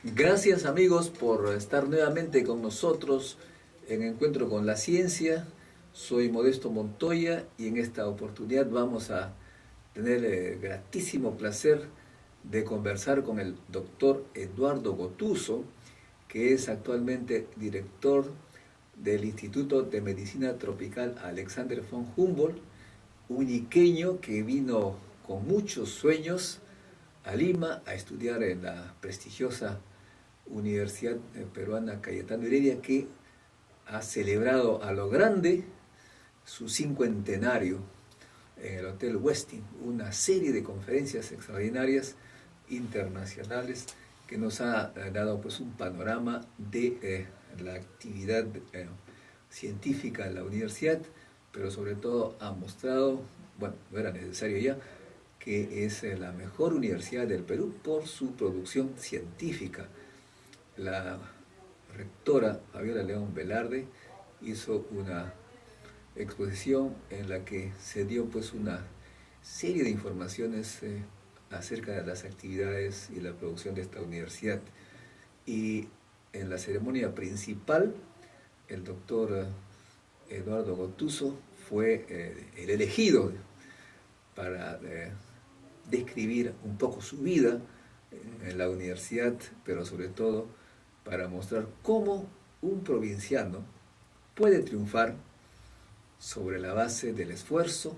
Gracias amigos por estar nuevamente con nosotros en Encuentro con la Ciencia. Soy Modesto Montoya y en esta oportunidad vamos a tener el gratísimo placer de conversar con el doctor Eduardo Gotuso, que es actualmente director del Instituto de Medicina Tropical Alexander von Humboldt, un iqueño que vino con muchos sueños a Lima a estudiar en la prestigiosa Universidad Peruana Cayetano Heredia, que ha celebrado a lo grande su cincuentenario en el Hotel Westin, una serie de conferencias extraordinarias internacionales que nos ha dado pues un panorama de la actividad científica en la universidad, pero sobre todo ha mostrado, bueno, no era necesario ya, que es la mejor universidad del Perú por su producción científica. La rectora Fabiola León Velarde hizo una exposición en la que se dio pues una serie de informaciones acerca de las actividades y la producción de esta universidad. Y en la ceremonia principal, el doctor Eduardo Gotuso fue el elegido para describir un poco su vida en la universidad, pero sobre todo para mostrar cómo un provinciano puede triunfar sobre la base del esfuerzo,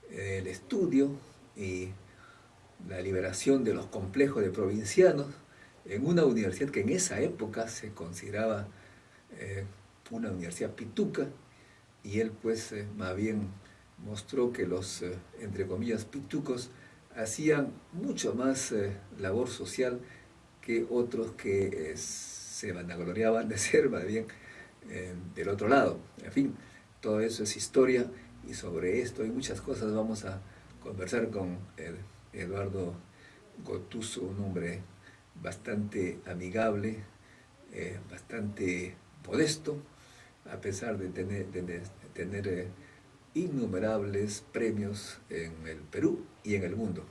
el estudio y la liberación de los complejos de provincianos en una universidad que en esa época se consideraba una universidad pituca, y él pues más bien mostró que los, entre comillas, pitucos hacían mucho más labor social que otros que se vanagloriaban de ser más bien del otro lado. En fin, todo eso es historia, y sobre esto y muchas cosas vamos a conversar con Eduardo Gotuso, un hombre bastante amigable, bastante modesto, a pesar de tener innumerables premios en el Perú y en el mundo.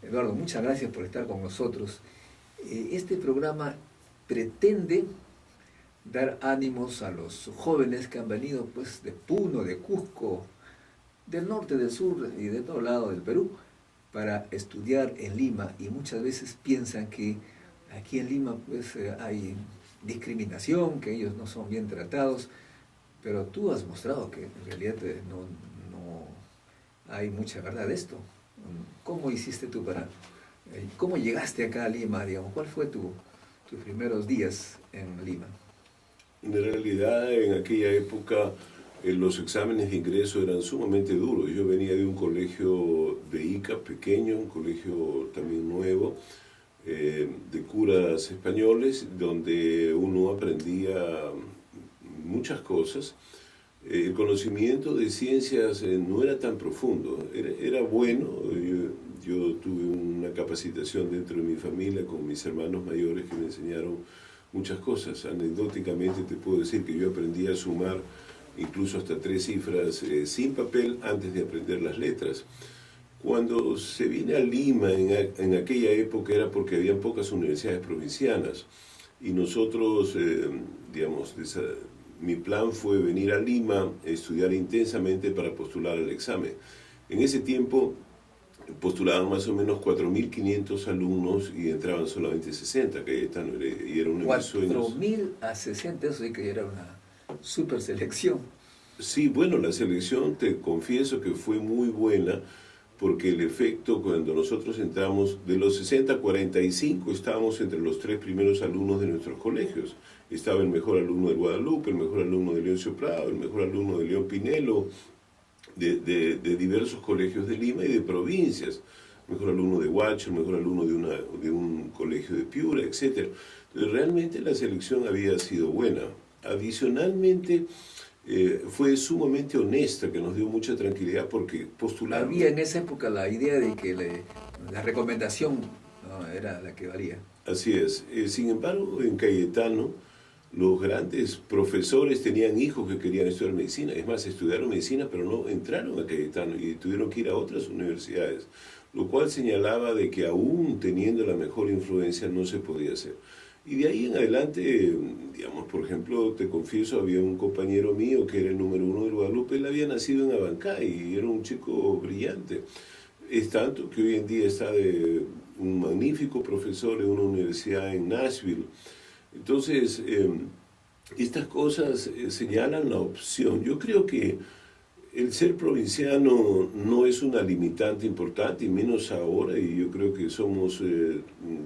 Eduardo, muchas gracias por estar con nosotros. Este programa pretende dar ánimos a los jóvenes que han venido pues de Puno, de Cusco, del norte, del sur y de todo lado del Perú para estudiar en Lima, y muchas veces piensan que aquí en Lima pues hay discriminación, que ellos no son bien tratados, pero tú has mostrado que en realidad no hay mucha verdad de esto. ¿Cómo hiciste tú cómo llegaste acá a Lima, digamos? ¿Cuál fue tus primeros días en Lima? En realidad, en aquella época, los exámenes de ingreso eran sumamente duros. Yo venía de un colegio de Ica pequeño, un colegio también nuevo, de curas españoles, donde uno aprendía muchas cosas. El conocimiento de ciencias no era tan profundo, era bueno. Yo tuve una capacitación dentro de mi familia con mis hermanos mayores que me enseñaron muchas cosas. Anecdóticamente te puedo decir que yo aprendí a sumar incluso hasta 3 cifras sin papel antes de aprender las letras. Cuando se viene a Lima en aquella época era porque habían pocas universidades provincianas, y nosotros, digamos, mi plan fue venir a Lima, estudiar intensamente para postular al examen. En ese tiempo postulaban más o menos 4.500 alumnos y entraban solamente 60, que y era uno de mis sueños. 4.000 a 60, eso sí que era una super selección. Sí, bueno, la selección te confieso que fue muy buena, porque el efecto cuando nosotros entramos, de los 60 a 45 estábamos entre los 3 primeros alumnos de nuestros colegios. Estaba el mejor alumno de Guadalupe, el mejor alumno de Leoncio Prado, el mejor alumno de León Pinelo, de diversos colegios de Lima y de provincias, el mejor alumno de Huacho, el mejor alumno de un colegio de Piura, etc. Entonces, realmente la selección había sido buena. Adicionalmente, fue sumamente honesta, que nos dio mucha tranquilidad porque postularon. Había en esa época la idea de que la recomendación, ¿no?, era la que valía. Así es. Sin embargo, en Cayetano, los grandes profesores tenían hijos que querían estudiar medicina. Es más, estudiaron medicina, pero no entraron a Cayetano y tuvieron que ir a otras universidades, lo cual señalaba de que aún teniendo la mejor influencia no se podía hacer. Y de ahí en adelante, digamos, por ejemplo, te confieso, había un compañero mío que era el número 1 del Guadalupe. Él había nacido en Abancay y era un chico brillante. Es tanto que hoy en día está de un magnífico profesor en una universidad en Nashville. Entonces, estas cosas señalan la opción. Yo creo que el ser provinciano no es una limitante importante, y menos ahora, y yo creo que somos,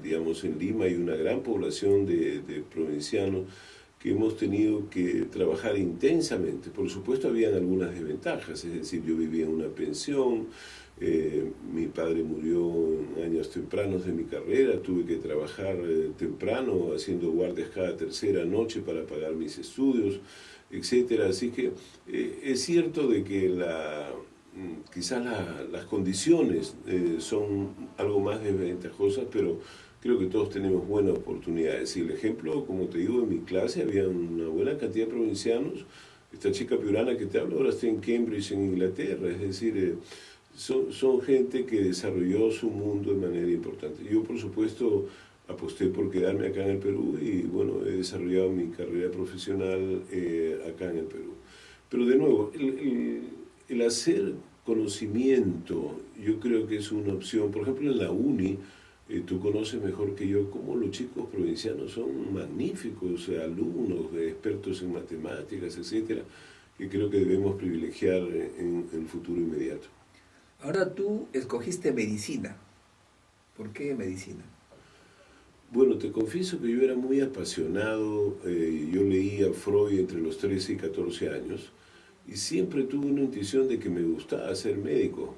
digamos, en Lima hay una gran población de provincianos que hemos tenido que trabajar intensamente. Por supuesto, habían algunas desventajas, es decir, yo vivía en una pensión, mi padre murió en años tempranos de mi carrera, tuve que trabajar temprano, haciendo guardias cada tercera noche para pagar mis estudios, etcétera. Así que es cierto de que quizás las condiciones son algo más desventajosas, pero creo que todos tenemos buenas oportunidades. Y el ejemplo, como te digo, en mi clase había una buena cantidad de provincianos. Esta chica piurana que te hablo ahora está en Cambridge, en Inglaterra, es decir, son gente que desarrolló su mundo de manera importante. Yo, por supuesto, aposté por quedarme acá en el Perú y, bueno, he desarrollado mi carrera profesional acá en el Perú. Pero, de nuevo, el hacer conocimiento, yo creo que es una opción. Por ejemplo, en la uni, tú conoces mejor que yo cómo los chicos provincianos son magníficos alumnos, expertos en matemáticas, etcétera, que creo que debemos privilegiar en el futuro inmediato. Ahora tú escogiste medicina. ¿Por qué medicina? Bueno, te confieso que yo era muy apasionado, yo leía Freud entre los 13 y 14 años y siempre tuve una intuición de que me gustaba ser médico.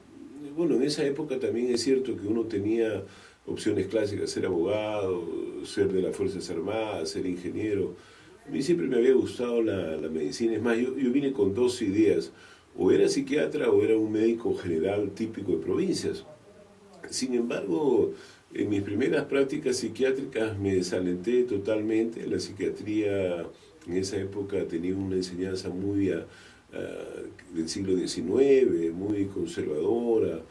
Bueno, en esa época también es cierto que uno tenía opciones clásicas, ser abogado, ser de las Fuerzas Armadas, ser ingeniero. A mí siempre me había gustado la medicina. Es más, yo vine con dos ideas: o era psiquiatra o era un médico general típico de provincias. Sin embargo, en mis primeras prácticas psiquiátricas me desalenté totalmente. La psiquiatría en esa época tenía una enseñanza muy del siglo XIX, muy conservadora.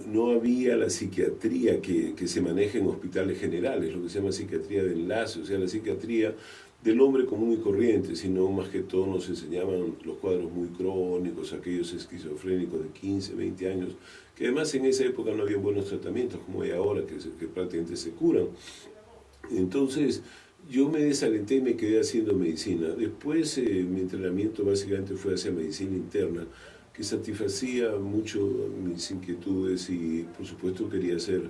No había la psiquiatría que se maneja en hospitales generales, lo que se llama psiquiatría de enlace, o sea, la psiquiatría del hombre común y corriente, sino más que todo nos enseñaban los cuadros muy crónicos, aquellos esquizofrénicos de 15, 20 años, que además en esa época no había buenos tratamientos como hay ahora, que prácticamente se curan. Entonces yo me desalenté y me quedé haciendo medicina. Después mi entrenamiento básicamente fue hacia medicina interna, que satisfacía mucho mis inquietudes y por supuesto quería hacer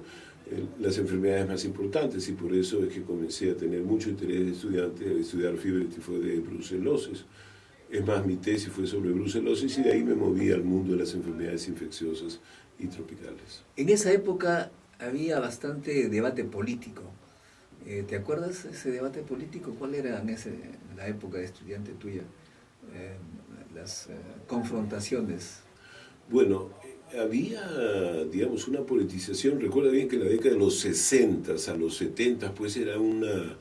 las enfermedades más importantes, y por eso es que comencé a tener mucho interés de estudiante a estudiar fiebre tifoidea y brucelosis. Es más, mi tesis fue sobre brucelosis y de ahí me moví al mundo de las enfermedades infecciosas y tropicales. En esa época había bastante debate político. ¿Te acuerdas de ese debate político? ¿Cuál era en la época de estudiante tuya? Las confrontaciones. Bueno, había, digamos, una politización. Recuerda bien que en la década de los 60 a los 70, pues era una,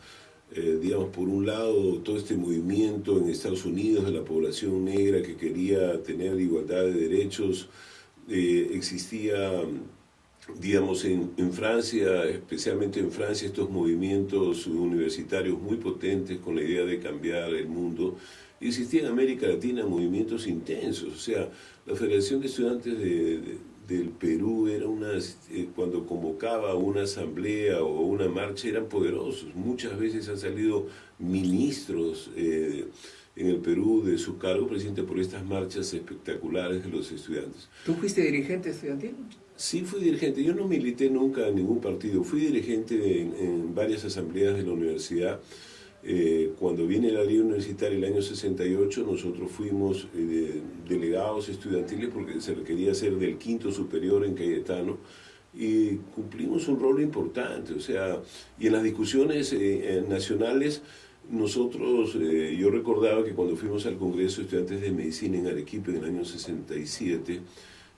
digamos, por un lado, todo este movimiento en Estados Unidos de la población negra que quería tener igualdad de derechos. Existía, digamos, en Francia, especialmente en Francia, estos movimientos universitarios muy potentes con la idea de cambiar el mundo. Y existía en América Latina movimientos intensos. O sea, la Federación de Estudiantes del Perú era cuando convocaba una asamblea o una marcha, eran poderosos. Muchas veces han salido ministros en el Perú de su cargo presidente por estas marchas espectaculares de los estudiantes. ¿Tú fuiste dirigente estudiantil? Sí, fui dirigente. Yo no milité nunca en ningún partido. Fui dirigente en varias asambleas de la universidad. Cuando viene la ley universitaria el año 68, nosotros fuimos delegados estudiantiles porque se requería ser del quinto superior en Cayetano, y cumplimos un rol importante. O sea, y en las discusiones nacionales, nosotros, yo recordaba que cuando fuimos al Congreso de Estudiantes de Medicina en Arequipa en el año 67,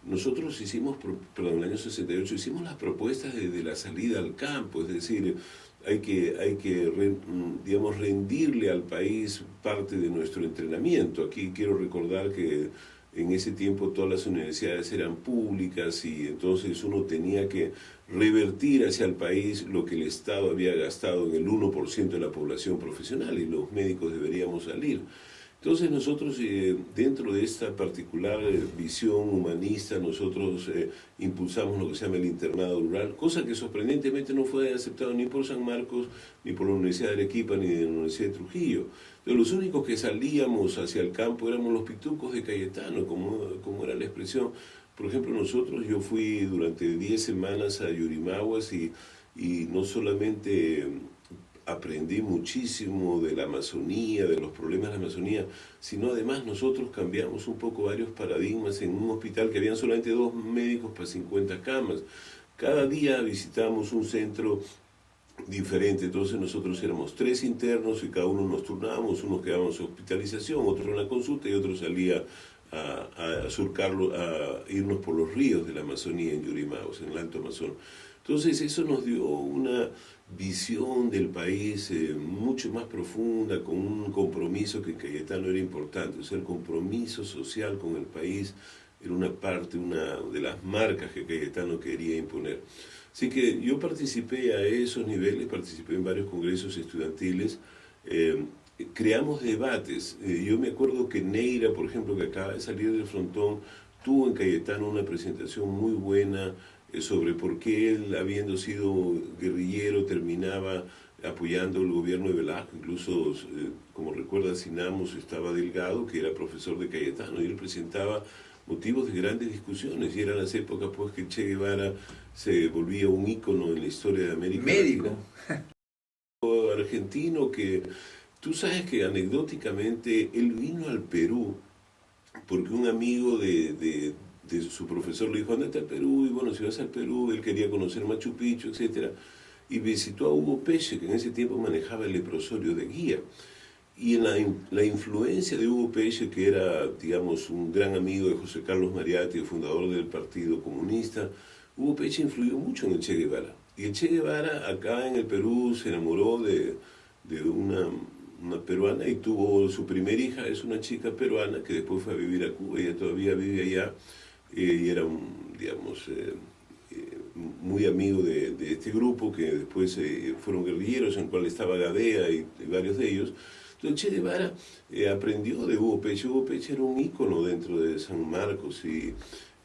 nosotros hicimos, perdón, en el año 68, hicimos las propuestas de la salida al campo, es decir, hay que digamos, rendirle al país parte de nuestro entrenamiento. Aquí quiero recordar que En ese tiempo todas las universidades eran públicas y entonces uno tenía que revertir hacia el país lo que el Estado había gastado en el 1% de la población profesional, y los médicos deberíamos salir. Entonces nosotros, dentro de esta particular visión humanista, nosotros impulsamos lo que se llama el internado rural, cosa que sorprendentemente no fue aceptado ni por San Marcos, ni por la Universidad de Arequipa, ni de la Universidad de Trujillo. Entonces, los únicos que salíamos hacia el campo éramos los pitucos de Cayetano, como era la expresión. Por ejemplo, yo fui durante 10 semanas a Yurimaguas y no solamente aprendí muchísimo de la Amazonía, de los problemas de la Amazonía, sino además nosotros cambiamos un poco varios paradigmas en un hospital que habían solamente 2 médicos para 50 camas. Cada día visitábamos un centro diferente, entonces nosotros éramos 3 internos y cada uno nos turnábamos, unos quedábamos en hospitalización, otro en la consulta y otro salía a surcarlo, a irnos por los ríos de la Amazonía en Yurimaguas, en el Alto Amazonas. Entonces eso nos dio una visión del país mucho más profunda, con un compromiso que en Cayetano era importante. O sea, el compromiso social con el país era una de las marcas que Cayetano quería imponer. Así que yo participé a esos niveles, participé en varios congresos estudiantiles, creamos debates. Yo me acuerdo que Neira, por ejemplo, que acaba de salir del frontón, tuvo en Cayetano una presentación muy buena sobre por qué él, habiendo sido guerrillero, terminaba apoyando el gobierno de Velasco. Incluso, como recuerda Sinamos, estaba Delgado, que era profesor de Cayetano, y él presentaba motivos de grandes discusiones, y eran las épocas pues que Che Guevara se volvía un ícono en la historia de América Médico. Latina. Argentino que, tú sabes que anecdóticamente él vino al Perú porque un amigo de su profesor le dijo, andate al Perú, y bueno, si vas al Perú, él quería conocer Machu Picchu, etc. Y visitó a Hugo Peche, que en ese tiempo manejaba el leprosorio de Guía. Y en la influencia de Hugo Peche, que era, digamos, un gran amigo de José Carlos Mariatti, el fundador del Partido Comunista, Hugo Peche influyó mucho en el Che Guevara. Y el Che Guevara acá en el Perú se enamoró de una peruana y tuvo su primera hija, es una chica peruana que después fue a vivir a Cuba, ella todavía vive allá, y era, digamos, muy amigo de este grupo que después fueron guerrilleros, en el cual estaba Gadea y varios de ellos. Entonces Che Guevara aprendió de Hugo Peche. Hugo Peche era un ícono dentro de San Marcos, y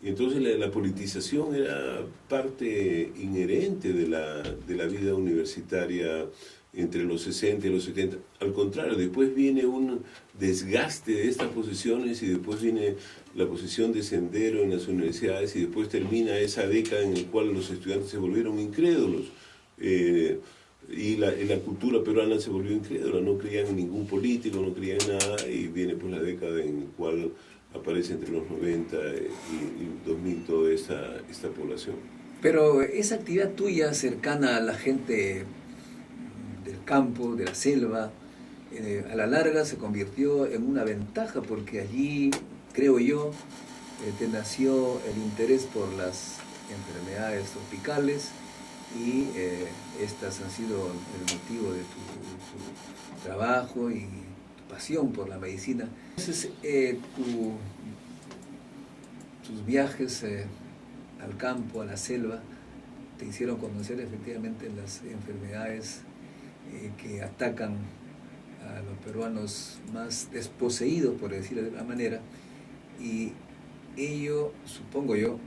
entonces la politización era parte inherente de la vida universitaria entre los 60 y los 70. Al contrario, después viene un desgaste de estas posiciones, y después viene la posición de sendero en las universidades, y después termina esa década en la cual los estudiantes se volvieron incrédulos. Y la cultura peruana se volvió incrédula, no creían en ningún político, no creían en nada, y viene pues la década en la cual aparece entre los 90 y 2000 toda esta población. Pero esa actividad tuya cercana a la gente del campo, de la selva, a la larga se convirtió en una ventaja, porque allí, creo yo, te nació el interés por las enfermedades tropicales, y estas han sido el motivo de tu trabajo y tu pasión por la medicina. Entonces, tus viajes al campo, a la selva, te hicieron conocer efectivamente las enfermedades que atacan a los peruanos más desposeídos, por decirlo de alguna manera, y ello, supongo yo,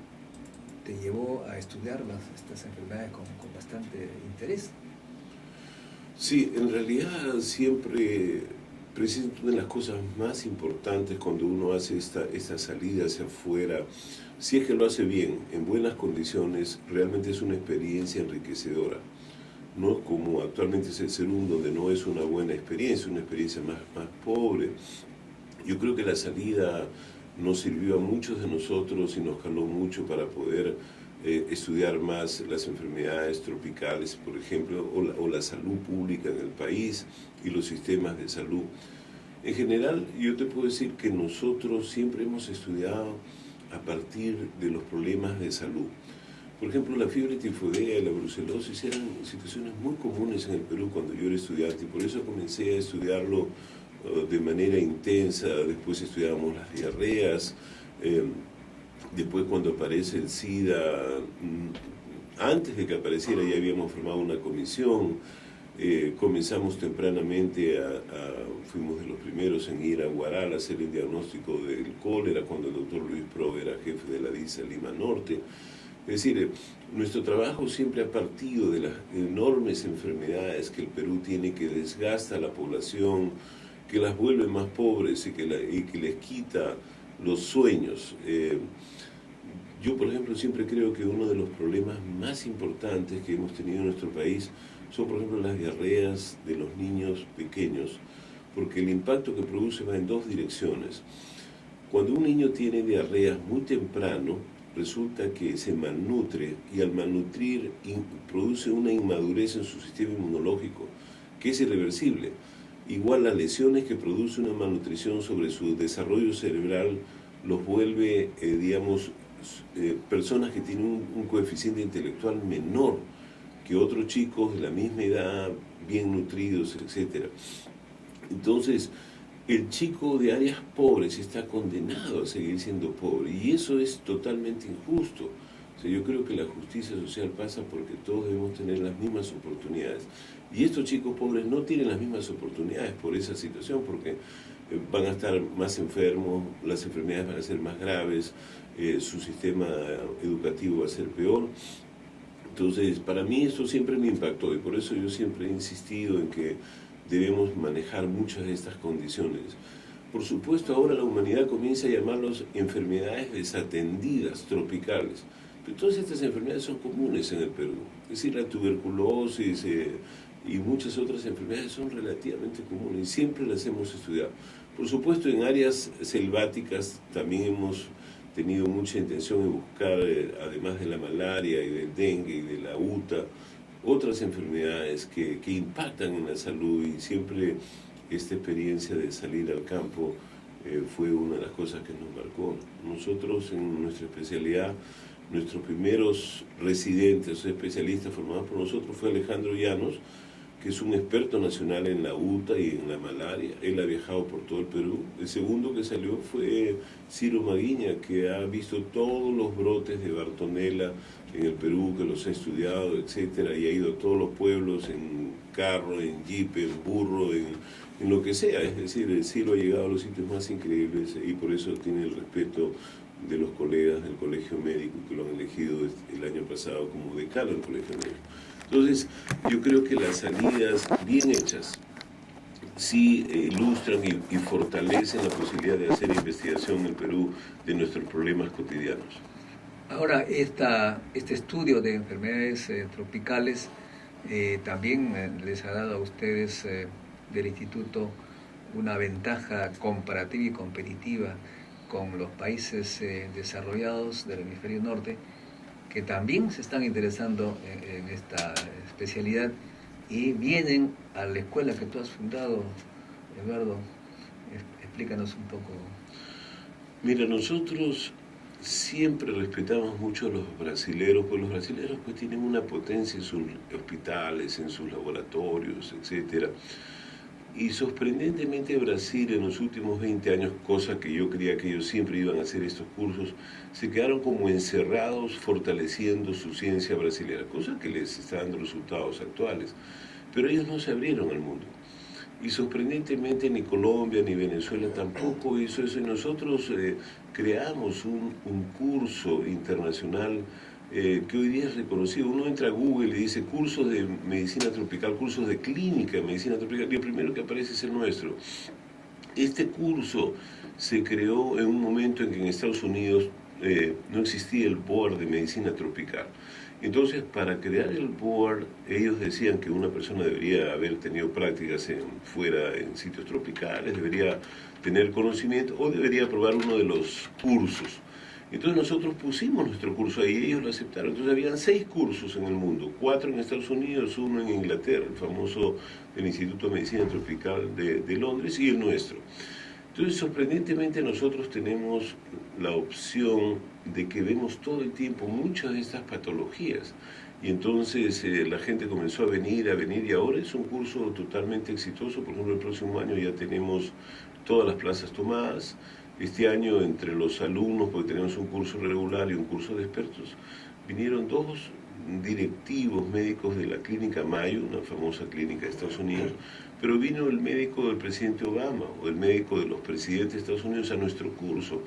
te llevó a estudiar estas enfermedades con bastante interés. Sí, en realidad siempre, precisamente una de las cosas más importantes cuando uno hace esta salida hacia afuera, si es que lo hace bien, en buenas condiciones, realmente es una experiencia enriquecedora. No como actualmente es el CERUM, donde no es una buena experiencia, una experiencia más pobre. Yo creo que la salida nos sirvió a muchos de nosotros y nos caló mucho para poder estudiar más las enfermedades tropicales, por ejemplo, o la salud pública en el país y los sistemas de salud. En general, yo te puedo decir que nosotros siempre hemos estudiado a partir de los problemas de salud. Por ejemplo, la fiebre tifoidea y la brucelosis eran situaciones muy comunes en el Perú cuando yo era estudiante, y por eso comencé a estudiarlo de manera intensa. Después estudiábamos las diarreas, Después cuando aparece el SIDA, antes de que apareciera ya habíamos formado una comisión, comenzamos tempranamente, fuimos de los primeros en ir a Huaral a hacer el diagnóstico del cólera cuando el doctor Luis Pro era jefe de la DISA Lima Norte. Es decir, nuestro trabajo siempre ha partido de las enormes enfermedades que el Perú tiene, que desgasta a la población, que las vuelve más pobres y que les quita los sueños. Yo, por ejemplo, siempre creo que uno de los problemas más importantes que hemos tenido en nuestro país son, por ejemplo, las diarreas de los niños pequeños, porque el impacto que produce va en dos direcciones. Cuando un niño tiene diarreas muy temprano, resulta que se malnutre, y al malnutrir produce una inmadurez en su sistema inmunológico, que es irreversible. Igual las lesiones que produce una malnutrición sobre su desarrollo cerebral los vuelve, personas que tienen un coeficiente intelectual menor que otros chicos de la misma edad, bien nutridos, etc. Entonces, el chico de áreas pobres está condenado a seguir siendo pobre, y eso es totalmente injusto. O sea, yo creo que la justicia social pasa porque todos debemos tener las mismas oportunidades. Y estos chicos pobres no tienen las mismas oportunidades por esa situación, porque van a estar más enfermos, las enfermedades van a ser más graves, su sistema educativo va a ser peor. Entonces, para mí eso siempre me impactó, y por eso yo siempre he insistido en que debemos manejar muchas de estas condiciones. Por supuesto, ahora la humanidad comienza a llamarlos enfermedades desatendidas, tropicales. Pero todas estas enfermedades son comunes en el Perú. Es decir, la tuberculosis y muchas otras enfermedades son relativamente comunes y siempre las hemos estudiado. Por supuesto, en áreas selváticas también hemos tenido mucha intención en buscar, además de la malaria y del dengue y de la UTA, otras enfermedades que impactan en la salud, y siempre esta experiencia de salir al campo fue una de las cosas que nos marcó. Nosotros en nuestra especialidad, nuestros primeros residentes, especialistas formados por nosotros, fue Alejandro Llanos, que es un experto nacional en la UTA y en la malaria. Él ha viajado por todo el Perú. El segundo que salió fue Ciro Maguiña, que ha visto todos los brotes de Bartonella en el Perú, que los ha estudiado, etcétera, y ha ido a todos los pueblos en carro, en jeep, en burro, en lo que sea. Es decir, Ciro ha llegado a los sitios más increíbles, y por eso tiene el respeto de los colegas del Colegio Médico, que lo han elegido el año pasado como decano del Colegio Médico. Entonces, yo creo que las salidas bien hechas sí ilustran y fortalecen la posibilidad de hacer investigación en el Perú de nuestros problemas cotidianos. Ahora, este estudio de enfermedades tropicales también les ha dado a ustedes del Instituto una ventaja comparativa y competitiva con los países desarrollados del hemisferio norte, que también se están interesando en esta especialidad y vienen a la escuela que tú has fundado. Eduardo, explícanos un poco. Mira, nosotros siempre respetamos mucho a los brasileros, porque los brasileros pues tienen una potencia en sus hospitales, en sus laboratorios, etcétera. Y sorprendentemente Brasil en los últimos 20 años, cosa que yo creía que ellos siempre iban a hacer estos cursos, se quedaron como encerrados fortaleciendo su ciencia brasilera, cosa que les está dando resultados actuales. Pero ellos no se abrieron al mundo. Y sorprendentemente ni Colombia ni Venezuela tampoco hizo eso. Y nosotros creamos un curso internacional que hoy día es reconocido. Uno entra a Google y dice cursos de medicina tropical, cursos de clínica de medicina tropical, y el primero que aparece es el nuestro. Este curso se creó en un momento en que en Estados Unidos no existía el board de medicina tropical. Entonces, para crear el board, ellos decían que una persona debería haber tenido prácticas fuera en sitios tropicales, debería tener conocimiento o debería probar uno de los cursos. Entonces nosotros pusimos nuestro curso ahí y ellos lo aceptaron. Entonces habían 6 cursos en el mundo, 4 en Estados Unidos, 1 en Inglaterra, el famoso del Instituto de Medicina Tropical de Londres, y el nuestro. Entonces, sorprendentemente, nosotros tenemos la opción de que vemos todo el tiempo muchas de estas patologías. Y entonces la gente comenzó a venir, y ahora es un curso totalmente exitoso. Por ejemplo, el próximo año ya tenemos todas las plazas tomadas. Este año entre los alumnos, porque tenemos un curso regular y un curso de expertos, vinieron dos directivos médicos de la clínica Mayo, una famosa clínica de Estados Unidos, pero vino el médico del presidente Obama o el médico de los presidentes de Estados Unidos a nuestro curso.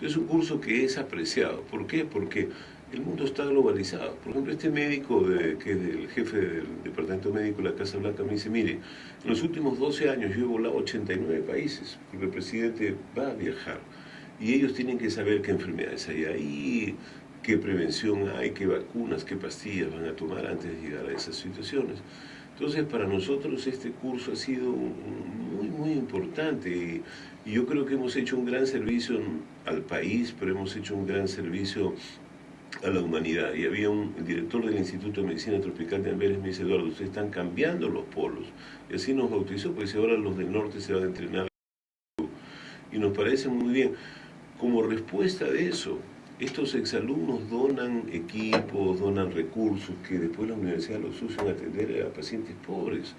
Es un curso que es apreciado. ¿Por qué? Porque el mundo está globalizado. Por ejemplo, este médico, que es el jefe del departamento médico de la Casa Blanca, me dice, mire, en los últimos 12 años yo he volado a 89 países, porque el presidente va a viajar, y ellos tienen que saber qué enfermedades hay ahí, qué prevención hay, qué vacunas, qué pastillas van a tomar antes de llegar a esas situaciones. Entonces, para nosotros este curso ha sido muy importante, y yo creo que hemos hecho un gran servicio al país, pero hemos hecho un gran servicio a la humanidad. Y había el director del Instituto de Medicina Tropical de Amberes, me dice, Eduardo, ustedes están cambiando los polos. Y así nos bautizó, pues ahora los del norte se van a entrenar. Y nos parece muy bien. Como respuesta de eso, estos exalumnos donan equipos, donan recursos que después la universidad los usan a atender a pacientes pobres.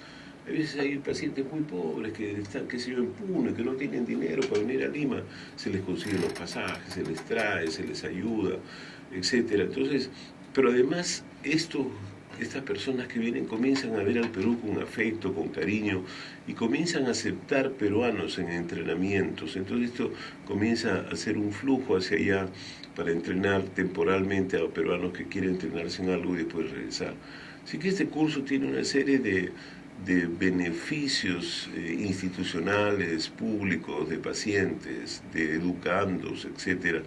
A veces hay pacientes muy pobres que están, qué sé yo, en Puno, que no tienen dinero para venir a Lima. Se les consiguen los pasajes, se les trae, se les ayuda, etcétera. Entonces, pero además estas personas que vienen comienzan a ver al Perú con afecto, con cariño, y comienzan a aceptar peruanos en entrenamientos. Entonces esto comienza a hacer un flujo hacia allá para entrenar temporalmente a los peruanos que quieren entrenarse en algo y después regresar. Así que este curso tiene una serie de beneficios institucionales, públicos, de pacientes, de educandos, etcétera,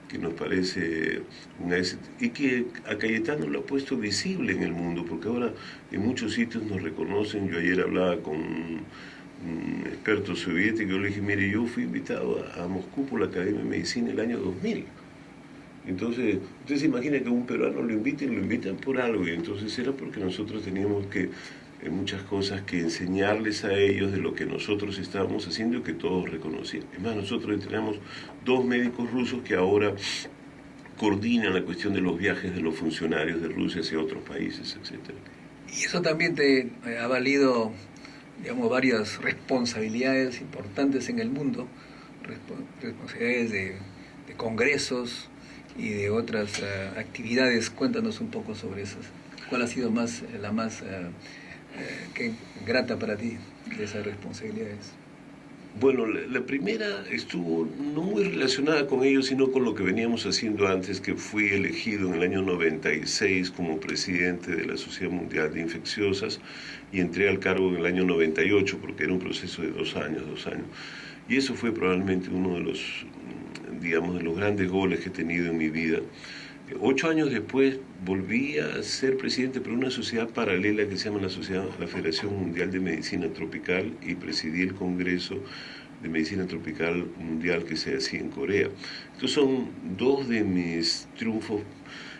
que nos parece un éxito y que a Cayetano lo ha puesto visible en el mundo, porque ahora en muchos sitios nos reconocen. Yo ayer hablaba con un experto soviético, yo le dije, mire, yo fui invitado a Moscú por la Academia de Medicina el año 2000. Entonces, usted se imagina que a un peruano lo invitan por algo, y entonces era porque nosotros teníamos que muchas cosas que enseñarles a ellos de lo que nosotros estábamos haciendo y que todos reconocían. Es más, nosotros tenemos 2 médicos rusos que ahora coordinan la cuestión de los viajes de los funcionarios de Rusia hacia otros países, etc. Y eso también te ha valido, digamos, varias responsabilidades importantes en el mundo, responsabilidades de congresos y de otras actividades. Cuéntanos un poco sobre esas. ¿Cuál ha sido la más grata para ti de esas responsabilidades? Bueno, la primera estuvo no muy relacionada con ello, sino con lo que veníamos haciendo antes, que fui elegido en el año 96 como presidente de la Sociedad Mundial de Infecciosas y entré al cargo en el año 98, porque era un proceso de 2 años. Y eso fue probablemente uno de los, digamos, de los grandes goles que he tenido en mi vida. 8 años después volví a ser presidente por una sociedad paralela que se llama la Federación Mundial de Medicina Tropical, y presidí el Congreso de Medicina Tropical Mundial que se hacía en Corea. Estos son 2 de mis triunfos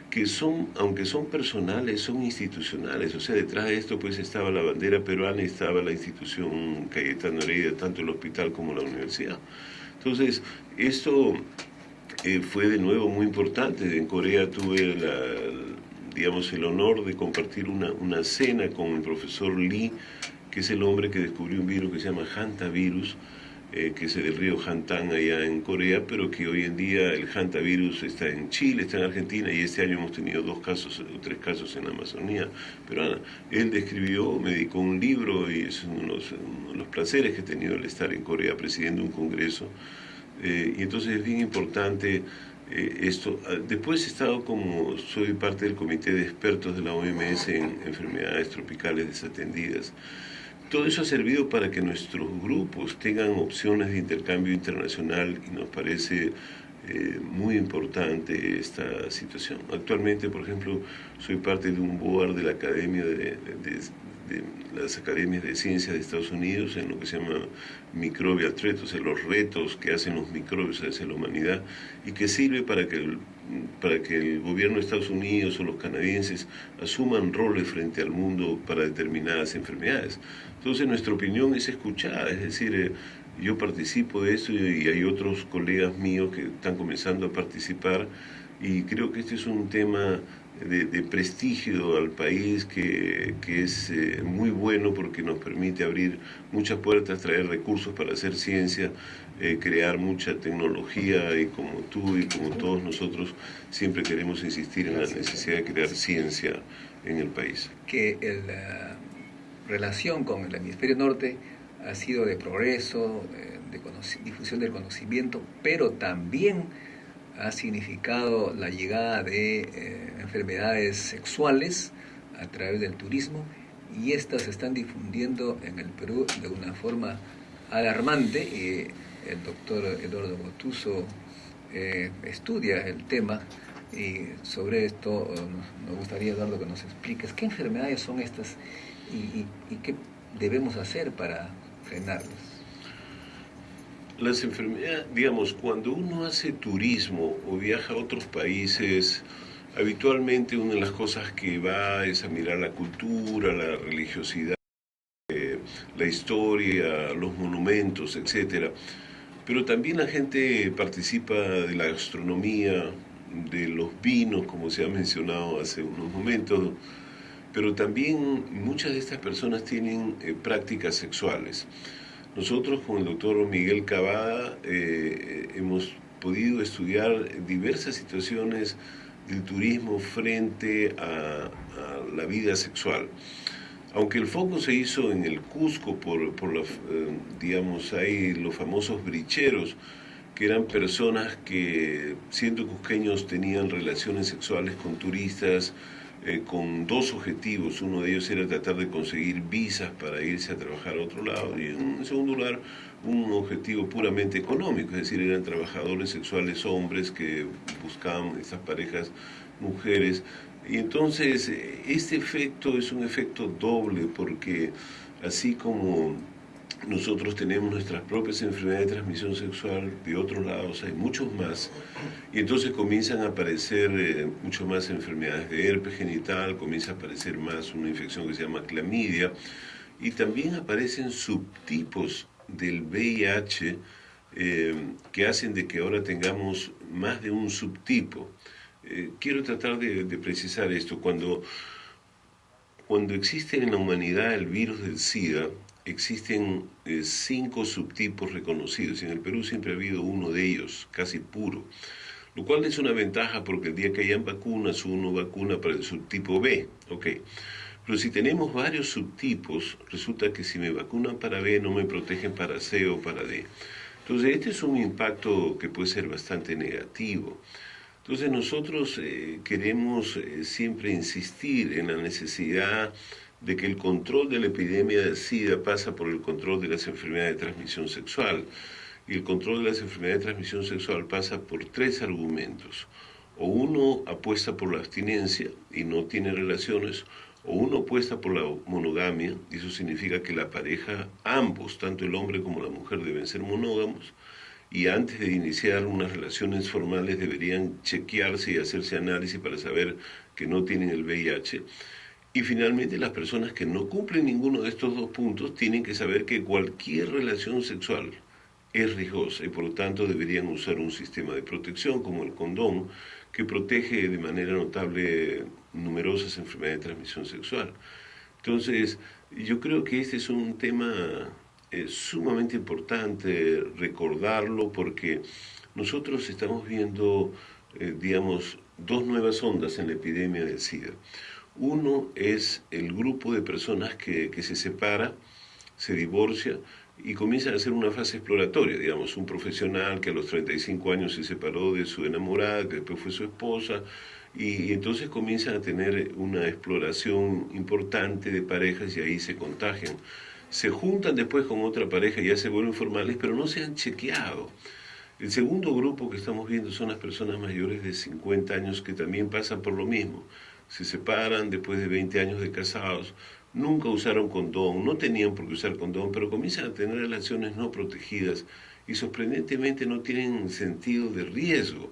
que son, aunque son personales, son institucionales. O sea, detrás de esto pues estaba la bandera peruana y estaba la institución Cayetano Heredia, tanto el hospital como la universidad. Entonces, esto fue de nuevo muy importante. En Corea tuve el honor de compartir una cena con el profesor Lee, que es el hombre que descubrió un virus que se llama hantavirus, que es del río Hantan allá en Corea, pero que hoy en día el hantavirus está en Chile, está en Argentina, y este año hemos tenido 2 casos o 3 casos en la Amazonía peruana. Él describió, me dedicó un libro, y es uno de los placeres que he tenido el estar en Corea presidiendo un congreso. Y entonces es bien importante esto. Después he estado soy parte del comité de expertos de la OMS en enfermedades tropicales desatendidas. Todo eso ha servido para que nuestros grupos tengan opciones de intercambio internacional, y nos parece muy importante esta situación. Actualmente, por ejemplo, soy parte de un board de la Academia de las Academias de Ciencias de Estados Unidos en lo que se llama Microbial Threat, o sea, los retos que hacen los microbios hacia la humanidad, y que sirve para que el gobierno de Estados Unidos o los canadienses asuman roles frente al mundo para determinadas enfermedades. Entonces nuestra opinión es escuchada, es decir, yo participo de eso y hay otros colegas míos que están comenzando a participar, y creo que este es un tema de prestigio al país que es muy bueno porque nos permite abrir muchas puertas, traer recursos para hacer ciencia, crear mucha tecnología, y como tú y como todos nosotros siempre queremos insistir en la necesidad de crear ciencia en el país. Que la relación con el hemisferio norte ha sido de progreso, de difusión del conocimiento, pero también ha significado la llegada de enfermedades sexuales a través del turismo, y estas se están difundiendo en el Perú de una forma alarmante. Y el doctor Eduardo Gotuso estudia el tema, y sobre esto nos gustaría, Eduardo, que nos expliques qué enfermedades son estas y qué debemos hacer para frenarlas. Las enfermedades, digamos, cuando uno hace turismo o viaja a otros países, habitualmente una de las cosas que va es a mirar la cultura, la religiosidad, la historia, los monumentos, etcétera. Pero también la gente participa de la gastronomía, de los vinos, como se ha mencionado hace unos momentos, pero también muchas de estas personas tienen prácticas sexuales. Nosotros con el doctor Miguel Cavada hemos podido estudiar diversas situaciones del turismo frente a la vida sexual. Aunque el foco se hizo en el Cusco por digamos, hay los famosos bricheros, que eran personas que, siendo cusqueños, tenían relaciones sexuales con turistas con dos objetivos. Uno de ellos era tratar de conseguir visas para irse a trabajar a otro lado, y en segundo lugar, un objetivo puramente económico, es decir, eran trabajadores sexuales hombres que buscaban estas parejas mujeres. Y entonces este efecto es un efecto doble, porque así como nosotros tenemos nuestras propias enfermedades de transmisión sexual, de otros lados hay muchos más, y entonces comienzan a aparecer mucho más enfermedades de herpes genital, comienza a aparecer más una infección que se llama clamidia, y también aparecen subtipos del VIH que hacen de que ahora tengamos más de un subtipo. Quiero tratar de precisar esto. Cuando existe en la humanidad el virus del SIDA, existen 5 subtipos reconocidos. En el Perú siempre ha habido uno de ellos, casi puro, lo cual es una ventaja porque el día que hayan vacunas, uno vacuna para el subtipo B, ¿ok? Pero si tenemos varios subtipos, resulta que si me vacunan para B no me protegen para C o para D. Entonces este es un impacto que puede ser bastante negativo. Entonces nosotros queremos siempre insistir en la necesidad de que el control de la epidemia de SIDA pasa por el control de las enfermedades de transmisión sexual. Y el control de las enfermedades de transmisión sexual pasa por 3 argumentos. O uno apuesta por la abstinencia y no tiene relaciones, o uno apuesta por la monogamia, y eso significa que la pareja, ambos, tanto el hombre como la mujer, deben ser monógamos, y antes de iniciar unas relaciones formales deberían chequearse y hacerse análisis para saber que no tienen el VIH. Y finalmente, las personas que no cumplen ninguno de estos 2 puntos tienen que saber que cualquier relación sexual es riesgosa, y por lo tanto deberían usar un sistema de protección como el condón, que protege de manera notable numerosas enfermedades de transmisión sexual. Entonces, yo creo que este es un tema sumamente importante recordarlo, porque nosotros estamos viendo, digamos, 2 nuevas ondas en la epidemia del SIDA. Uno es el grupo de personas que se separa, se divorcia y comienza a hacer una fase exploratoria, digamos, un profesional que a los 35 años se separó de su enamorada, que después fue su esposa, y entonces comienzan a tener una exploración importante de parejas y ahí se contagian. Se juntan después con otra pareja y ya se vuelven formales, pero no se han chequeado. El segundo grupo que estamos viendo son las personas mayores de 50 años que también pasan por lo mismo. Se separan después de 20 años de casados, nunca usaron condón, no tenían por qué usar condón, pero comienzan a tener relaciones no protegidas y sorprendentemente no tienen sentido de riesgo,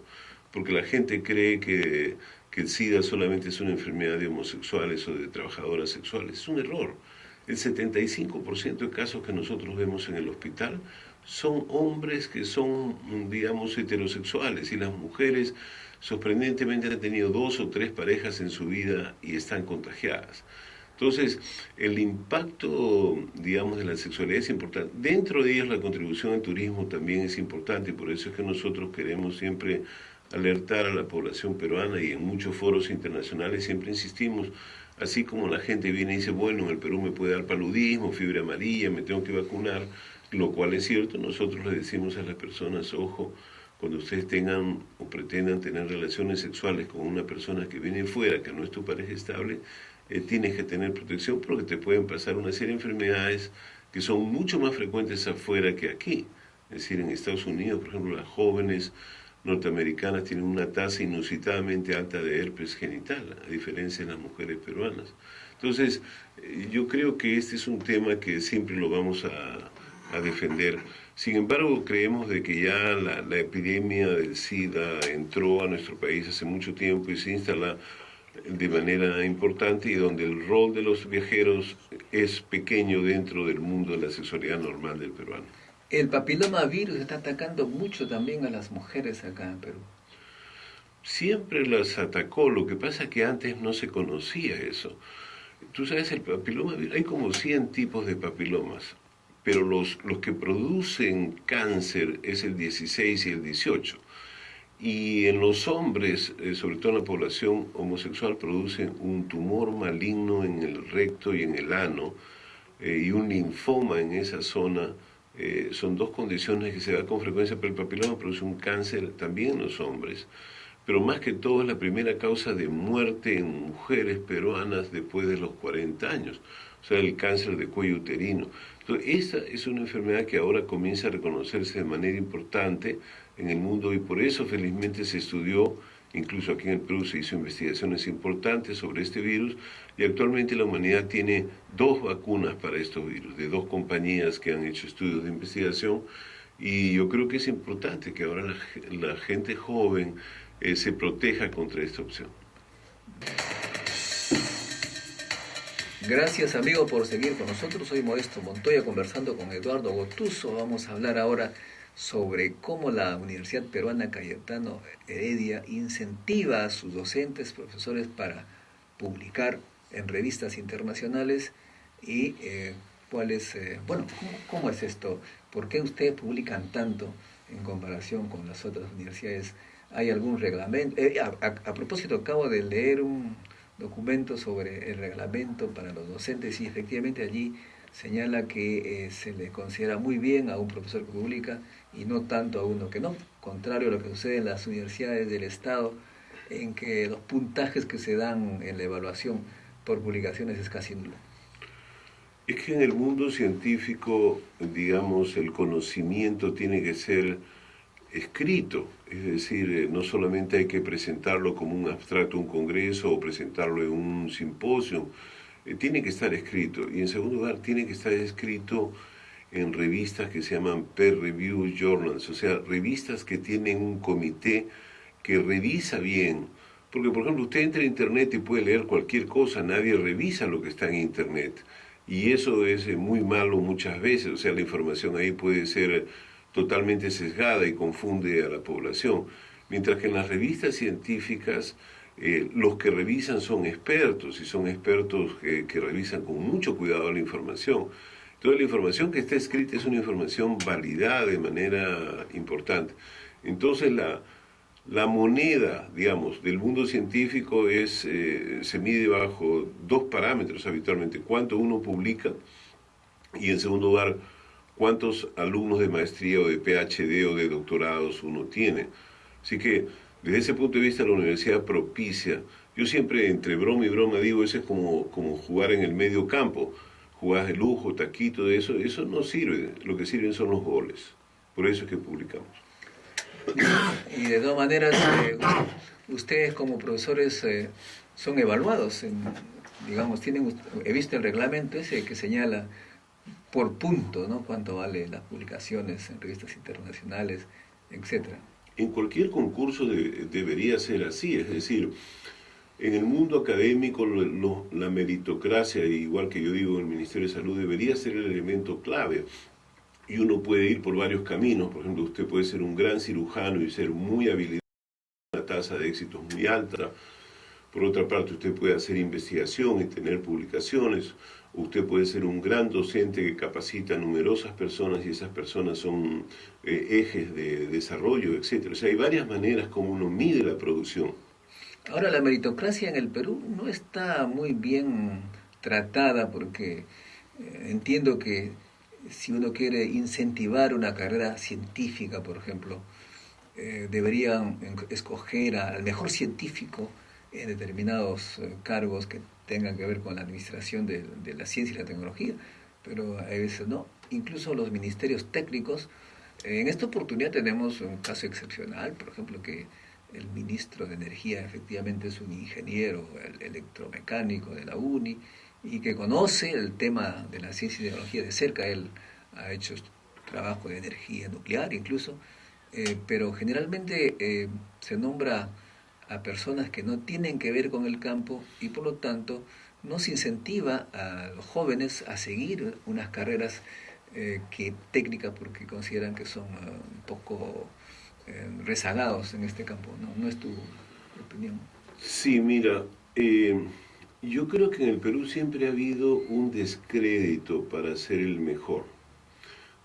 porque la gente cree que el SIDA solamente es una enfermedad de homosexuales o de trabajadoras sexuales. Es un error. El 75% de casos que nosotros vemos en el hospital son hombres que son, digamos, heterosexuales, y las mujeres sorprendentemente han tenido 2 o 3 parejas en su vida y están contagiadas. Entonces, el impacto, digamos, de la sexualidad es importante. Dentro de ellos la contribución al turismo también es importante, y por eso es que nosotros queremos siempre alertar a la población peruana, y en muchos foros internacionales siempre insistimos, así como la gente viene y dice, bueno, en el Perú me puede dar paludismo, fiebre amarilla, me tengo que vacunar, lo cual es cierto. Nosotros le decimos a las personas, ojo, cuando ustedes tengan o pretendan tener relaciones sexuales con una persona que viene fuera, que no es tu pareja estable, tienes que tener protección porque te pueden pasar una serie de enfermedades que son mucho más frecuentes afuera que aquí. Es decir, en Estados Unidos, por ejemplo, las jóvenes norteamericanas tienen una tasa inusitadamente alta de herpes genital, a diferencia de las mujeres peruanas. Entonces, yo creo que este es un tema que siempre lo vamos a defender. Sin embargo, creemos de que ya la epidemia del SIDA entró a nuestro país hace mucho tiempo y se instala de manera importante, y donde el rol de los viajeros es pequeño dentro del mundo de la sexualidad normal del peruano. El papilomavirus está atacando mucho también a las mujeres acá en Perú. Siempre las atacó, lo que pasa es que antes no se conocía eso. Tú sabes, el papilomavirus, hay como 100 tipos de papilomas, pero los que producen cáncer es el 16 y el 18. Y en los hombres, sobre todo en la población homosexual, producen un tumor maligno en el recto y en el ano, y un linfoma en esa zona. Son 2 condiciones que se dan con frecuencia, pero el papiloma produce un cáncer también en los hombres. Pero más que todo es la primera causa de muerte en mujeres peruanas después de los 40 años, o sea, el cáncer de cuello uterino. Entonces, esta es una enfermedad que ahora comienza a reconocerse de manera importante en el mundo, y por eso felizmente se estudió, incluso aquí en el Perú se hizo investigaciones importantes sobre este virus, y actualmente la humanidad tiene 2 vacunas para estos virus, de 2 compañías que han hecho estudios de investigación, y yo creo que es importante que ahora la gente joven se proteja contra esta opción. Gracias, amigo, por seguir con nosotros. Soy Modesto Montoya conversando con Eduardo Gotuso. Vamos a hablar ahora sobre cómo la Universidad Peruana Cayetano Heredia incentiva a sus docentes, profesores para publicar en revistas internacionales, y cuál es, ¿cómo es esto? ¿Por qué ustedes publican tanto en comparación con las otras universidades? ¿Hay algún reglamento? A propósito, acabo de leer un documento sobre el reglamento para los docentes, y efectivamente allí señala que se le considera muy bien a un profesor que publica y no tanto a uno que no, contrario a lo que sucede en las universidades del Estado, en que los puntajes que se dan en la evaluación por publicaciones es casi nulo. Es que en el mundo científico, digamos, el conocimiento tiene que ser escrito, es decir, no solamente hay que presentarlo como un abstracto, un congreso, o presentarlo en un simposio, tiene que estar escrito, y en segundo lugar tiene que estar escrito en revistas que se llaman peer review journals, o sea, revistas que tienen un comité que revisa bien, porque por ejemplo usted entra a internet y puede leer cualquier cosa, nadie revisa lo que está en internet, y eso es muy malo muchas veces, o sea, la información ahí puede ser totalmente sesgada y confunde a la población, mientras que en las revistas científicas los que revisan son expertos, y son expertos que revisan con mucho cuidado la información. Entonces la información que está escrita es una información validada de manera importante. Entonces la moneda, digamos, del mundo científico se mide bajo 2 parámetros habitualmente: cuánto uno publica, y en segundo lugar, cuántos alumnos de maestría o de PhD o de doctorados uno tiene. Así que, desde ese punto de vista, la universidad propicia. Yo siempre, entre broma y broma, digo, eso es como jugar en el medio campo. Jugás de lujo, taquito, de eso no sirve. Lo que sirven son los goles. Por eso es que publicamos. Y de todas maneras, ustedes como profesores son evaluados. Digamos, he visto el reglamento ese que señala por punto, ¿no?, cuánto vale las publicaciones en revistas internacionales, etcétera. En cualquier concurso debería ser así, es decir, en el mundo académico la meritocracia, igual que yo digo en el Ministerio de Salud, debería ser el elemento clave. Y uno puede ir por varios caminos. Por ejemplo, usted puede ser un gran cirujano y ser muy habilidoso en una tasa de éxito es muy alta. Por otra parte, usted puede hacer investigación y tener publicaciones. Usted puede ser un gran docente que capacita a numerosas personas y esas personas son ejes de desarrollo, etc. O sea, hay varias maneras como uno mide la producción. Ahora, la meritocracia en el Perú no está muy bien tratada porque entiendo que si uno quiere incentivar una carrera científica, por ejemplo, deberían escoger al mejor científico en determinados cargos que tengan que ver con la administración de la ciencia y la tecnología, pero a veces no. Incluso los ministerios técnicos, en esta oportunidad tenemos un caso excepcional, por ejemplo, que el ministro de Energía efectivamente es un ingeniero electromecánico de la UNI y que conoce el tema de la ciencia y tecnología de cerca. Él ha hecho trabajo de energía nuclear incluso, pero generalmente se nombra a personas que no tienen que ver con el campo y por lo tanto no se incentiva a los jóvenes a seguir unas carreras técnicas porque consideran que son un poco rezagados en este campo. ¿No es tu opinión? Sí, mira, yo creo que en el Perú siempre ha habido un descrédito para ser el mejor.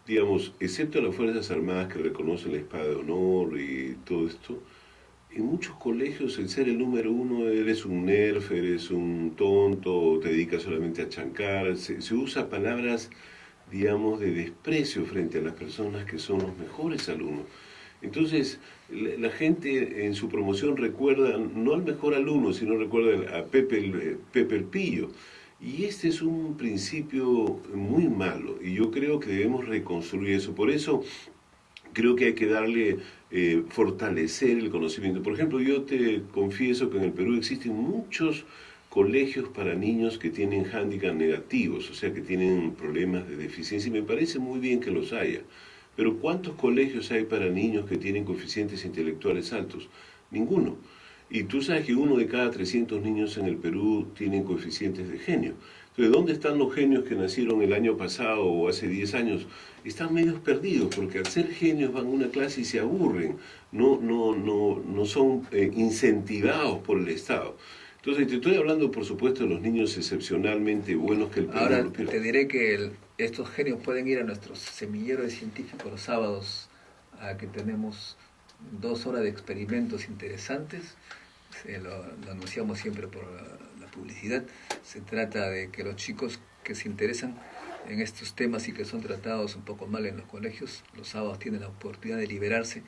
Digamos, excepto las Fuerzas Armadas que reconocen la espada de honor y todo esto, en muchos colegios el ser el número uno, eres un nerf, eres un tonto, te dedicas solamente a chancar, se usa palabras, digamos, de desprecio frente a las personas que son los mejores alumnos. Entonces, la gente en su promoción recuerda no al mejor alumno, sino recuerda a Pepe el Pillo. Y este es un principio muy malo, y yo creo que debemos reconstruir eso. Por eso creo que hay que darle, fortalecer el conocimiento. Por ejemplo, yo te confieso que en el Perú existen muchos colegios para niños que tienen hándicap negativos, o sea, que tienen problemas de deficiencia, y me parece muy bien que los haya. Pero ¿cuántos colegios hay para niños que tienen coeficientes intelectuales altos? Ninguno. Y tú sabes que 1 de cada 300 niños en el Perú tienen coeficientes de genio. Entonces, ¿dónde están los genios que nacieron el año pasado o hace 10 años? Están medios perdidos, porque al ser genios van a una clase y se aburren, no son incentivados por el Estado. Entonces, te estoy hablando, por supuesto, de los niños excepcionalmente buenos que el Perú. Ahora, te diré que estos genios pueden ir a nuestros semilleros de científicos los sábados, a que tenemos 2 horas de experimentos interesantes. Lo anunciamos siempre por la publicidad. Se trata de que los chicos que se interesan en estos temas y que son tratados un poco mal en los colegios, los sábados tienen la oportunidad de liberarse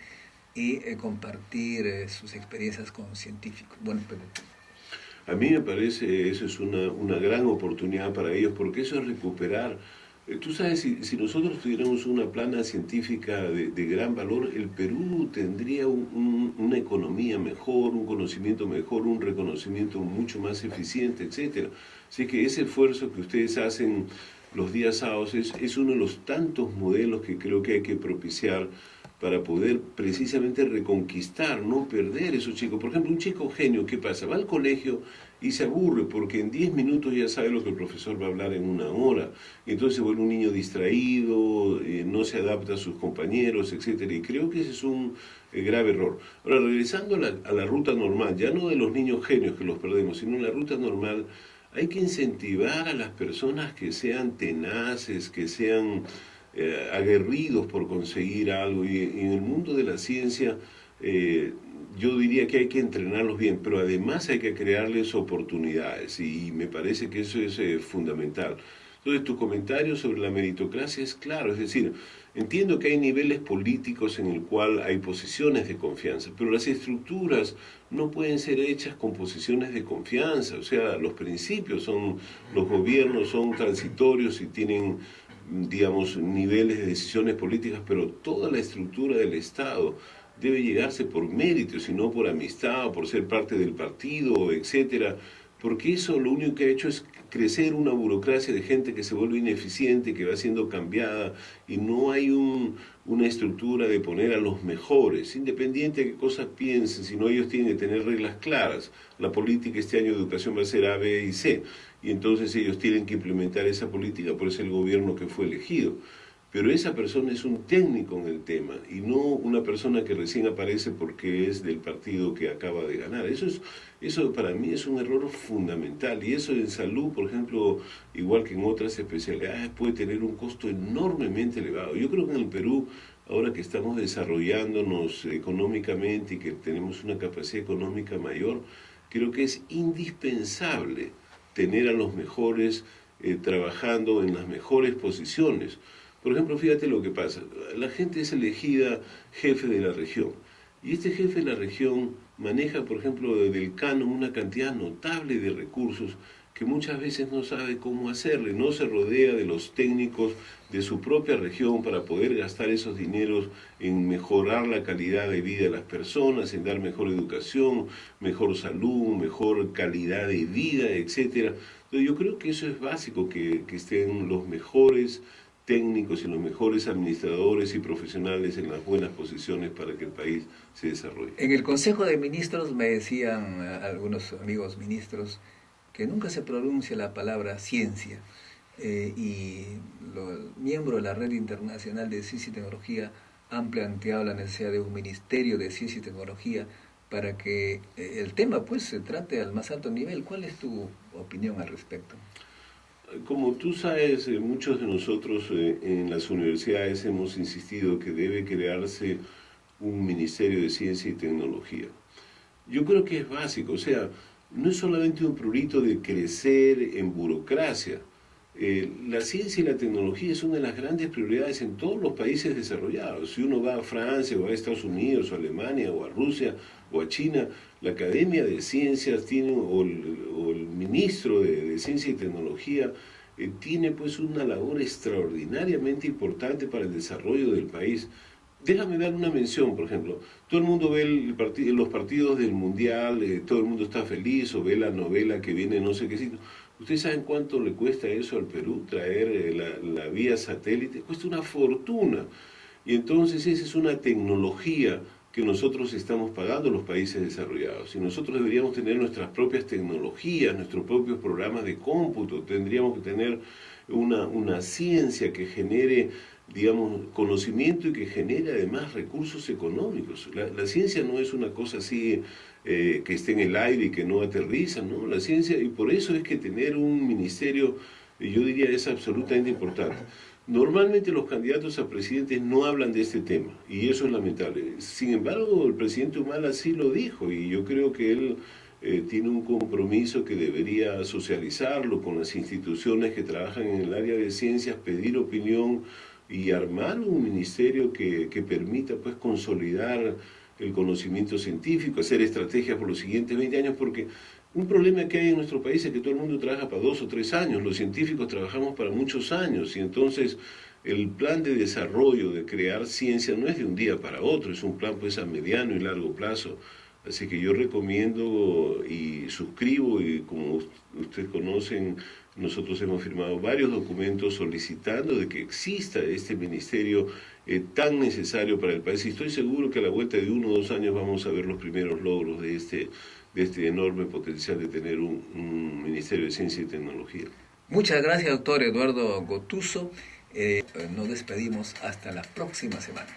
y compartir sus experiencias con científicos. Bueno, pero a mí me parece eso es una gran oportunidad para ellos, porque eso es recuperar. Tú sabes, si nosotros tuviéramos una plana científica de gran valor, el Perú tendría una economía mejor, un conocimiento mejor, un reconocimiento mucho más eficiente, etc. Así que ese esfuerzo que ustedes hacen los días sábados es uno de los tantos modelos que creo que hay que propiciar para poder precisamente reconquistar, no perder esos chicos. Por ejemplo, un chico genio, ¿qué pasa? Va al colegio y se aburre porque en 10 minutos ya sabe lo que el profesor va a hablar en 1 hora. Y entonces se vuelve un niño distraído, no se adapta a sus compañeros, etc. Y creo que ese es un grave error. Ahora, regresando a la ruta normal, ya no de los niños genios que los perdemos, sino en la ruta normal, hay que incentivar a las personas que sean tenaces, que sean aguerridos por conseguir algo, y en el mundo de la ciencia yo diría que hay que entrenarlos bien, pero además hay que crearles oportunidades, y me parece que eso es fundamental. Entonces, tu comentario sobre la meritocracia es claro, es decir, entiendo que hay niveles políticos en el cual hay posiciones de confianza, pero las estructuras no pueden ser hechas con posiciones de confianza. O sea, los principios los gobiernos son transitorios y tienen, digamos, niveles de decisiones políticas, pero toda la estructura del Estado debe llegarse por méritos y no por amistad o por ser parte del partido, etcétera, porque eso lo único que ha hecho es crecer una burocracia de gente que se vuelve ineficiente, que va siendo cambiada, y no hay una estructura de poner a los mejores, independiente de qué cosas piensen, sino ellos tienen que tener reglas claras. La política este año de educación va a ser A, B y C, y entonces ellos tienen que implementar esa política, por eso el gobierno que fue elegido. pero esa persona es un técnico en el tema y no una persona que recién aparece porque es del partido que acaba de ganar. Eso para mí es un error fundamental, y eso en salud, por ejemplo, igual que en otras especialidades, puede tener un costo enormemente elevado. Yo creo que en el Perú, ahora que estamos desarrollándonos económicamente y que tenemos una capacidad económica mayor, creo que es indispensable tener a los mejores trabajando en las mejores posiciones. Por ejemplo, fíjate lo que pasa. La gente es elegida jefe de la región. Y este jefe de la región maneja, por ejemplo, del canon una cantidad notable de recursos que muchas veces no sabe cómo hacerle. No se rodea de los técnicos de su propia región para poder gastar esos dineros en mejorar la calidad de vida de las personas, en dar mejor educación, mejor salud, mejor calidad de vida, etc. Entonces yo creo que eso es básico, que estén los mejores técnicos y los mejores administradores y profesionales en las buenas posiciones para que el país se desarrolle. En el Consejo de Ministros me decían algunos amigos ministros que nunca se pronuncia la palabra ciencia, y los miembros de la Red Internacional de Ciencia y Tecnología han planteado la necesidad de un Ministerio de Ciencia y Tecnología para que el tema pues se trate al más alto nivel. ¿Cuál es tu opinión al respecto? Como tú sabes, muchos de nosotros en las universidades hemos insistido que debe crearse un Ministerio de Ciencia y Tecnología. Yo creo que es básico, o sea, no es solamente un prurito de crecer en burocracia. La ciencia y la tecnología es una de las grandes prioridades en todos los países desarrollados. Si uno va a Francia, o a Estados Unidos, o a Alemania, o a Rusia, o a China, la Academia de Ciencias tiene, o el ministro de Ciencia y Tecnología tiene pues una labor extraordinariamente importante para el desarrollo del país. Déjame dar una mención, por ejemplo. Todo el mundo ve los partidos del Mundial, todo el mundo está feliz, o ve la novela que viene no sé qué sitio. ¿Ustedes saben cuánto le cuesta eso al Perú, traer la vía satélite? Cuesta una fortuna. Y entonces esa es una tecnología que nosotros estamos pagando los países desarrollados. Y nosotros deberíamos tener nuestras propias tecnologías, nuestros propios programas de cómputo. Tendríamos que tener una ciencia que genere, digamos, conocimiento y que genere además recursos económicos. La ciencia no es una cosa así que esté en el aire y que no aterriza, ¿no? La ciencia, y por eso es que tener un ministerio, yo diría, es absolutamente importante. Normalmente los candidatos a presidente no hablan de este tema, y eso es lamentable. Sin embargo, el presidente Humala sí lo dijo, y yo creo que él tiene un compromiso que debería socializarlo con las instituciones que trabajan en el área de ciencias, pedir opinión y armar un ministerio que permita pues consolidar el conocimiento científico, hacer estrategias por los siguientes 20 años, porque un problema que hay en nuestro país es que todo el mundo trabaja para 2 o 3 años, los científicos trabajamos para muchos años, y entonces el plan de desarrollo, de crear ciencia, no es de un día para otro, es un plan pues a mediano y largo plazo. Así que yo recomiendo y suscribo, y como ustedes conocen, nosotros hemos firmado varios documentos solicitando de que exista este ministerio tan necesario para el país. Y estoy seguro que a la vuelta de 1 o 2 años vamos a ver los primeros logros de este enorme potencial de tener un Ministerio de Ciencia y Tecnología. Muchas gracias, doctor Eduardo Gotuso. Nos despedimos hasta la próxima semana.